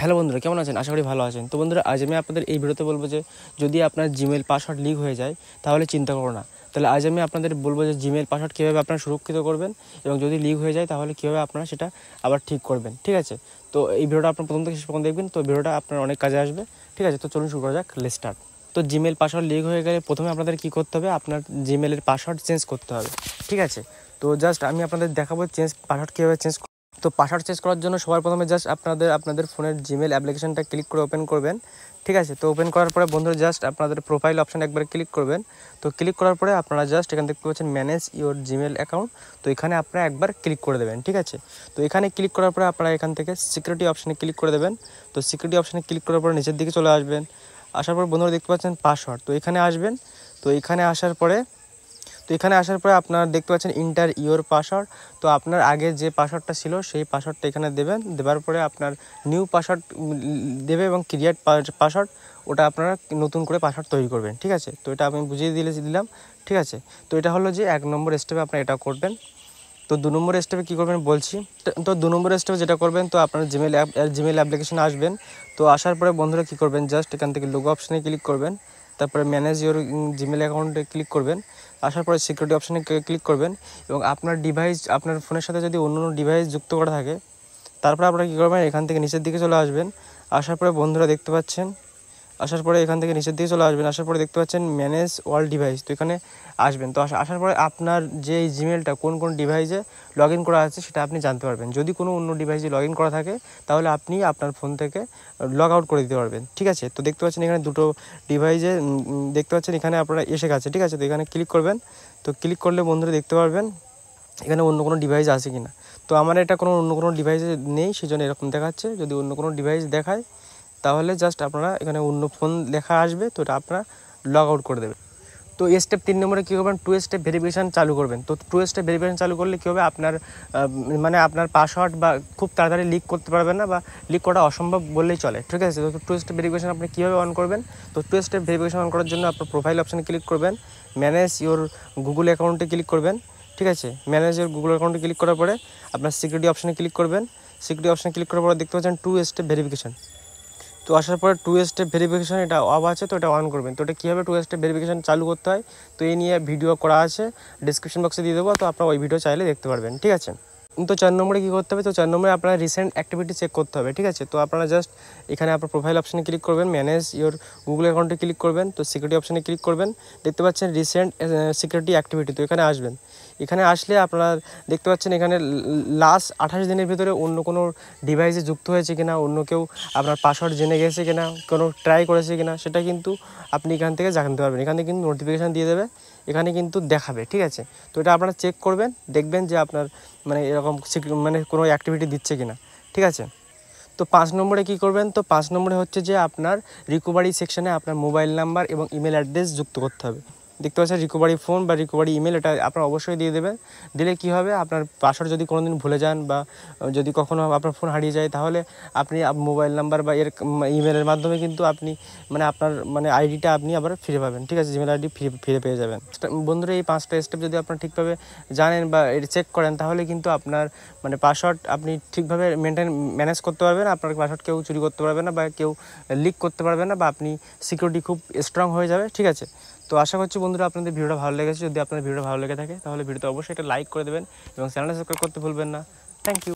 Hello বন্ধুরা, কেমন আছেন? আশা করি ভালো আছেন। তো বন্ধুরা, আজ আমি আপনাদের এই ভিডিওতে বলবো যে যদি আপনার জিমেল পাসওয়ার্ড লিক হয়ে যায় তাহলে চিন্তা করো না। তাহলে আজ আমি আপনাদের বলবো যে জিমেল পাসওয়ার্ড কীভাবে আপনারা সুরক্ষিত করবেন এবং যদি লিক হয়ে যায় তাহলে কীভাবে আপনারা সেটা আবার ঠিক করবেন। ঠিক আছে, তো এই ভিডিওটা আপনার প্রথম থেকে শেষ পর্যন্ত দেখবেন, তো ভিডিওটা আপনার অনেক কাজে আসবে। ঠিক আছে, তো চলুন শুরু করা যাক। Let's start. তো জিমেল পাসওয়ার্ড লিক হয়ে গেলে প্রথমে আপনাদের কী করতে হবে, আপনার জিমেলের পাসওয়ার্ড চেঞ্জ করতে হবে। ঠিক আছে, তো জাস্ট আমি আপনাদের দেখাবো পাসওয়ার্ড কীভাবে চেঞ্জ। তো পাসওয়ার্ড চেঞ্জ করার জন্য সবার প্রথমে জাস্ট আপনাদের ফোনের জিমেল অ্যাপ্লিকেশনটা ক্লিক করে ওপেন করবেন। ঠিক আছে, তো ওপেন করার পরে বন্ধুরা জাস্ট আপনাদের প্রোফাইল অপশান একবার ক্লিক করবেন। তো ক্লিক করার পরে আপনারা জাস্ট এখান দেখতে পাচ্ছেন ম্যানেজ ইওর জিমেল অ্যাকাউন্ট। তো এখানে আপনারা একবার ক্লিক করে দেবেন। ঠিক আছে, তো এখানে ক্লিক করার পরে আপনারা এখান থেকে সিকিউরিটি অপশানে ক্লিক করে দেবেন। তো সিকিউরিটি অপশানে ক্লিক করার পরে নিচের দিকে চলে আসবেন। আসার পর বন্ধুরা দেখতে পাচ্ছেন পাসওয়ার্ড, তো এখানে আসবেন। তো এখানে আসার পরে আপনারা দেখতে পাচ্ছেন ইন্টার ইওর পাসওয়ার্ড। তো আপনার আগে যে পাসওয়ার্ডটা ছিল সেই পাসওয়ার্ডটা এখানে দেবেন। দেওয়ার পরে আপনার নিউ পাসওয়ার্ড দেবে এবং ক্রিয়েট পাসওয়ার্ড, ওটা আপনারা নতুন করে পাসওয়ার্ড তৈরি করবেন। ঠিক আছে, তো এটা আমি বুঝিয়ে দিলাম। ঠিক আছে, তো এটা হলো যে 1 নম্বর স্টেপে আপনারা এটা করবেন। তো 2 নম্বর স্টেপে কী করবেন বলছি। তো 2 নম্বর স্টেপে যেটা করবেন, তো আপনার জিমেল অ্যাপ্লিকেশনে আসবেন। তো আসার পরে বন্ধুরা কী করবেন, জাস্ট এখান থেকে লোগো অপশানে ক্লিক করবেন। তারপরে ম্যানেজ ইওর জিমেল অ্যাকাউন্টে ক্লিক করবেন। আসার পরে সিকিউরিটি অপশানে ক্লিক করবেন এবং আপনার ডিভাইস, আপনার ফোনের সাথে যদি অন্য ডিভাইস যুক্ত করা থাকে, তারপরে আপনারা কী করবেন, এখান থেকে নিচের দিকে চলে আসবেন। আসার পরে বন্ধুরা দেখতে পাচ্ছেন, আসার পরে এখান থেকে নিচের দিকে চলে আসবেন। আসার পরে দেখতে পাচ্ছেন ম্যানেজ অল ডিভাইস, তো এখানে আসবেন। তো আসার পরে আপনার যে জিমেলটা কোন ডিভাইসে লগ ইন করা আছে সেটা আপনি জানতে পারবেন। যদি কোনো অন্য ডিভাইসে লগ ইন করা থাকে তাহলে আপনি আপনার ফোন থেকে লগ আউট করে দিতে পারবেন। ঠিক আছে, তো দেখতে পাচ্ছেন এখানে দুটো ডিভাইসে দেখতে পাচ্ছেন এখানে আপনারা এসে গেছে। ঠিক আছে, তো এখানে ক্লিক করবেন। তো ক্লিক করলে বন্ধুরা দেখতে পারবেন এখানে অন্য কোনো ডিভাইস আছে কি না। তো আমার এটা অন্য কোনো ডিভাইসে নেই, সেই জন্য এরকম দেখাচ্ছে। যদি অন্য কোনো ডিভাইস দেখায় তাহলে জাস্ট আপনারা এখানে অন্য ফোন লেখা আসবে, তো এটা আপনারা লগ আউট করে দেবেন। তো স্টেপ 3 নম্বরে কী করবেন, 2 স্টেপ ভেরিফিকেশান চালু করবেন। তো 2 স্টেপ ভেরিফিকেশান চালু করলে কী হবে, আপনার পাসওয়ার্ড বা খুব তাড়াতাড়ি লিক করতে পারবেন না, বা লিক করা অসম্ভব বললেই চলে। ঠিক আছে, তো 2 স্টেপ ভেরিফিকেশান আপনি কীভাবে অন করবেন। তো 2 স্টেপ ভেরিফিকেশান অন করার জন্য আপনার প্রোফাইল অপশানে ক্লিক করবেন, ম্যানেজ ইওর গুগল অ্যাকাউন্টে ক্লিক করবেন। ঠিক আছে, ম্যানেজ ইওর গুগল অ্যাকাউন্টে ক্লিক করার পরে আপনার সিকিউরিটি অপশানে ক্লিক করবেন। সিকিউরিটি অপশানে ক্লিক করার পরে দেখতে পাচ্ছেন 2 স্টেপ ভেরিফিকেশান। তো আসার পরে 2 স্টেপ ভেরিফিকেশান এটা অফ আছে, তো এটা অন করবেন। তো এটা কীভাবে 2 স্টেপ ভেরিফিকেশান চালু করতে হয়, তো এই নিয়ে ভিডিও করা আছে, ডিসক্রিপশন বক্সে দিয়ে দেবো, তো আপনারা ওই ভিডিও চাইলে দেখতে পারবেন। ঠিক আছে, তো 4 নম্বরে কী করতে হবে, তো 4 নম্বরে আপনার রিসেন্ট অ্যাক্টিভিটি চেক করতে হবে। ঠিক আছে, তো আপনারা জাস্ট এখানে আপনার প্রোফাইল অপশানে ক্লিক করবেন, ম্যানেজ ইওর গুগল অ্যাকাউন্টে ক্লিক করবেন। তো সিকিউরিটি অপশানে ক্লিক করবেন, দেখতে পাচ্ছেন রিসেন্ট সিকিউরিটি অ্যাক্টিভিটি, তো এখানে আসবেন। এখানে আসলে আপনারা দেখতে পাচ্ছেন এখানে লাস্ট 28 দিনের ভিতরে অন্য কোনো ডিভাইসে যুক্ত হয়েছে কিনা, অন্য কেউ আপনার পাসওয়ার্ড জেনে গেছে কিনা, কোনো ট্রাই করেছে কিনা, সেটা কিন্তু আপনি এখান থেকে জানতে পারবেন। এখানে কিন্তু নোটিফিকেশান দিয়ে দেবে, এখানে কিন্তু দেখাবে। ঠিক আছে, তো এটা আপনারা চেক করবেন, দেখবেন যে আপনার এরকম কোনো অ্যাক্টিভিটি দিচ্ছে কিনা। ঠিক আছে, তো 5 নম্বরে কী করবেন, তো 5 নম্বরে হচ্ছে যে আপনার রিকভারি সেকশানে আপনার মোবাইল নাম্বার এবং ইমেল অ্যাড্রেস যুক্ত করতে হবে। দেখতে পাচ্ছেন রিকভারি ফোন বা রিকভারি ইমেল, এটা আপনারা অবশ্যই দিয়ে দেবেন। দিলে কী হবে, আপনার পাসওয়ার্ড যদি কোনো দিন ভুলে যান বা যদি কখনও আপনার ফোন হারিয়ে যায়, তাহলে আপনি মোবাইল নাম্বার বা ইমেলের মাধ্যমে কিন্তু আপনি আপনার আইডিটা আপনি আবার ফিরে পাবেন। ঠিক আছে, জিমেল আইডি ফিরে পেয়ে যাবেন। বন্ধুরা, এই 5টা স্টেপ যদি আপনারা ঠিকভাবে জানেন বা এটা চেক করেন, তাহলে কিন্তু আপনার পাসওয়ার্ড আপনি ঠিকভাবে ম্যানেজ করতে পারবেন। আপনার পাসওয়ার্ড কেউ চুরি করতে পারবে না বা কেউ লিক করতে পারবে না, বা আপনি সিকিউরিটি খুব স্ট্রং হয়ে যাবে। ঠিক আছে, তো আশা করছি বন্ধুরা আপনাদের ভিডিওটা ভালো লেগেছে। যদি আপনাদের ভিডিওটা ভালো লেগে থাকে তাহলে ভিডিওতে অবশ্যই একটা লাইক করে দেবেন এবং চ্যানেলটা সাবস্ক্রাইব করতে ভুলবেন না। Thank you.